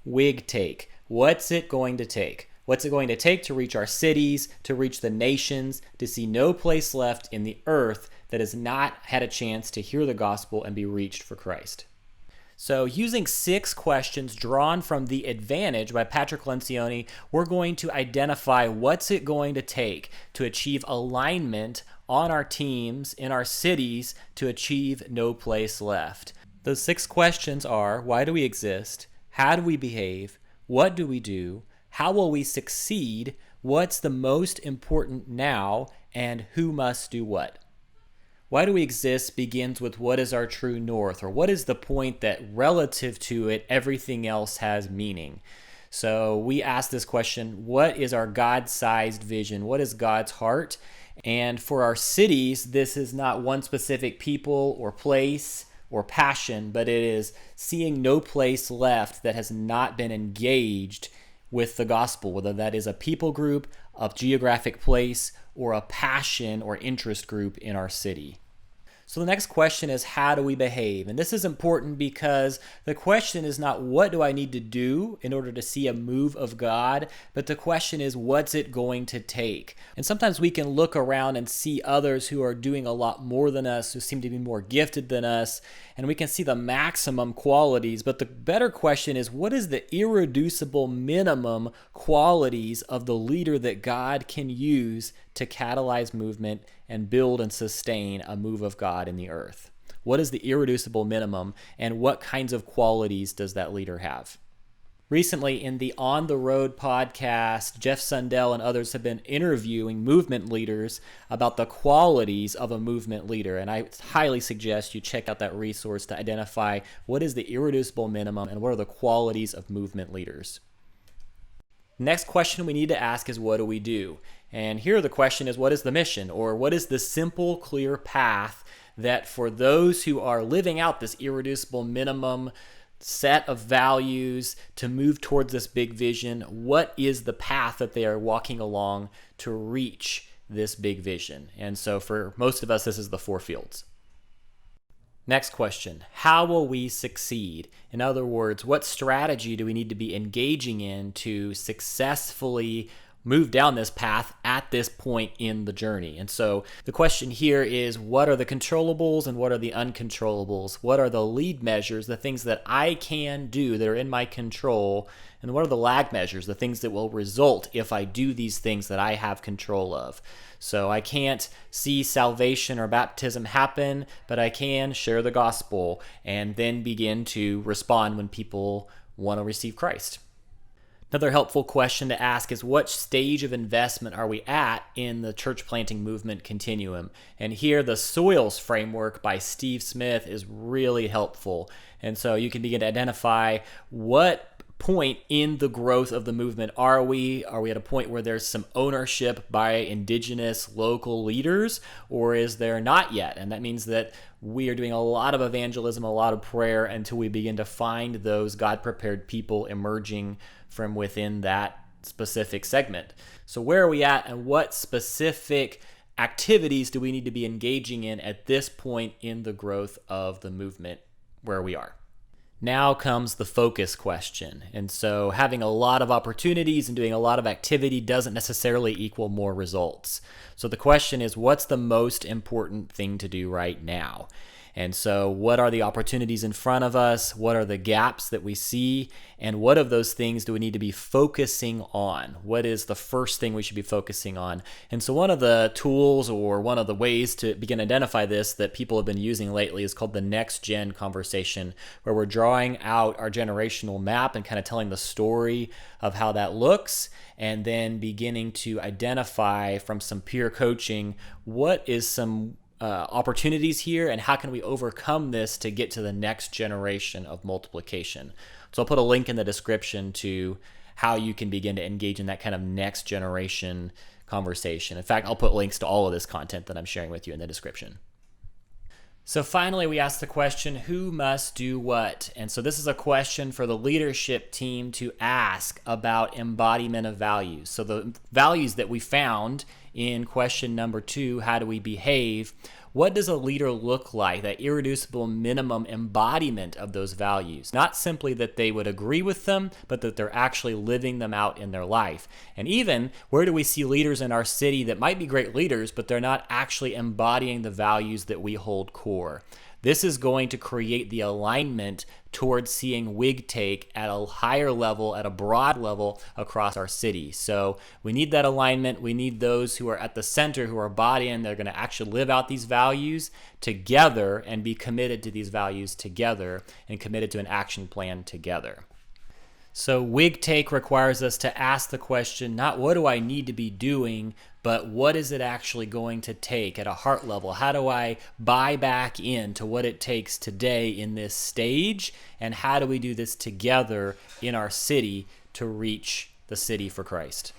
WIGTAKE. What's it going to take? What's it going to take to reach our cities, to reach the nations, to see no place left in the earth that has not had a chance to hear the gospel and be reached for Christ? So using 6 questions drawn from The Advantage by Patrick Lencioni, we're going to identify what's it going to take to achieve alignment on our teams, in our cities, to achieve no place left. Those 6 questions are: why do we exist? How do we behave? What do we do? How will we succeed? What's the most important now? And who must do what? Why do we exist begins with what is our true north, or what is the point that relative to it, everything else has meaning. So we ask this question: what is our God-sized vision? What is God's heart? And for our cities, this is not one specific people or place or passion, but it is seeing no place left that has not been engaged with the gospel, whether that is a people group, a geographic place, or a passion or interest group in our city. So the next question is, how do we behave? And this is important because the question is not what do I need to do in order to see a move of God, but the question is, what's it going to take? And sometimes we can look around and see others who are doing a lot more than us, who seem to be more gifted than us, and we can see the maximum qualities. But the better question is, what is the irreducible minimum qualities of the leader that God can use to catalyze movement and build and sustain a move of God in the earth? What is the irreducible minimum, and what kinds of qualities does that leader have? Recently, in the On the Road podcast, Jeff Sundell and others have been interviewing movement leaders about the qualities of a movement leader. And I highly suggest you check out that resource to identify what is the irreducible minimum and what are the qualities of movement leaders. Next question we need to ask is, what do we do? And here the question is, what is the mission? Or what is the simple, clear path that for those who are living out this irreducible minimum set of values to move towards this big vision, what is the path that they are walking along to reach this big vision? And so for most of us, this is the 4 fields. Next question: how will we succeed? In other words, what strategy do we need to be engaging in to successfully move down this path at this point in the journey? And so the question here is, what are the controllables and what are the uncontrollables? What are the lead measures, the things that I can do that are in my control? And what are the lag measures, the things that will result if I do these things that I have control of? So I can't see salvation or baptism happen, but I can share the gospel and then begin to respond when people want to receive Christ. Another helpful question to ask is, what stage of investment are we at in the church planting movement continuum? And here the soils framework by Steve Smith is really helpful. And so you can begin to identify what point in the growth of the movement are we? Are we at a point where there's some ownership by indigenous local leaders, or is there not yet? And that means that we are doing a lot of evangelism, a lot of prayer until we begin to find those God-prepared people emerging from within that specific segment. So where are we at, and what specific activities do we need to be engaging in at this point in the growth of the movement where we are? Now comes the focus question. And so having a lot of opportunities and doing a lot of activity doesn't necessarily equal more results. So the question is, what's the most important thing to do right now? And so what are the opportunities in front of us? What are the gaps that we see? And what of those things do we need to be focusing on? What is the first thing we should be focusing on? And so one of the tools, or one of the ways to begin to identify this that people have been using lately, is called the next gen conversation, where we're drawing out our generational map and kind of telling the story of how that looks, and then beginning to identify from some peer coaching what is some opportunities here, and how can we overcome this to get to the next generation of multiplication. So I'll put a link in the description to how you can begin to engage in that kind of next generation conversation. In fact, I'll put links to all of this content that I'm sharing with you in the description. So finally, we ask the question, who must do what? And so this is a question for the leadership team to ask about embodiment of values. So the values that we found in question number 2, how do we behave? what does a leader look like, that irreducible minimum embodiment of those values? Not simply that they would agree with them, but that they're actually living them out in their life. And even, where do we see leaders in our city that might be great leaders, but they're not actually embodying the values that we hold core? This is going to create the alignment towards seeing WIGTAKE at a higher level, at a broad level across our city. So we need that alignment. We need those who are at the center, who are embodying, they're going to actually live out these values together and be committed to these values together and committed to an action plan together. So WIGTAKE requires us to ask the question, not what do I need to be doing, but what is it actually going to take at a heart level? How do I buy back into what it takes today in this stage? And how do we do this together in our city to reach the city for Christ?